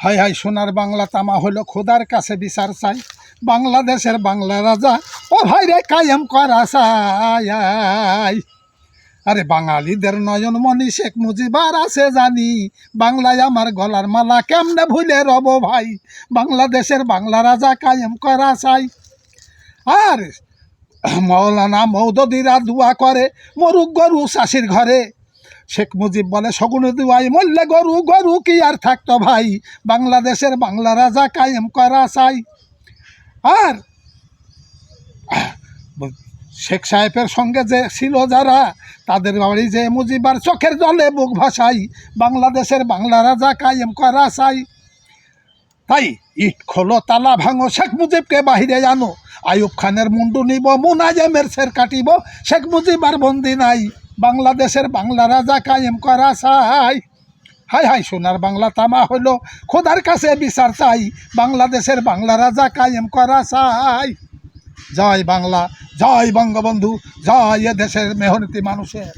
High high সোনার বাংলা তামা হলো খোদার কাছে বিচার চাই। বাংলাদেশের বাংলা রাজা ও ভাই রে কায়েম করা চাই। আরে বাঙালিদের নয়নমণি শেখ মুজিবার আছে জানি, বাংলায় আমার গলার মালা কেমনে ভুলে রব ভাই। বাংলাদেশের বাংলা রাজা কায়েম করা চাই। আর মৌলানা মৌদুদিরা দোয়া করে মরুক গরু চাষির ঘরে, শেখ মুজিব বলে শগুনে দুয়াই মরলে গরু গরু কি আর থাকতো ভাই। বাংলাদেশের বাংলা রাজা কায়েম করা চাই। আর শেখ সাহেবের সঙ্গে যে ছিল যারা, তাদের বাড়ি যে মুজিবার চোখের জলে বুক ভাসাই। বাংলাদেশের বাংলা রাজা কায়েম করা চাই। তাই ইট খোলো তালা ভাঙো শেখ মুজিবকে বাহিরে আনো, আইয়ুব খানের মুন্ডু নিব মুনাজেমের সের কাটিব, শেখ মুজিব আর বন্দি নাই। বাংলাদেশের বাংলা রাজা কায়েম করা চাই। হাই হাই সোনার বাংলা তামা হইল খোদার কাছে বিচার চাই। বাংলাদেশের বাংলা রাজা কায়েম করা চাই। জয় বাংলা, জয় বঙ্গবন্ধু, জয় এ দেশের মেহনতি মানুষের।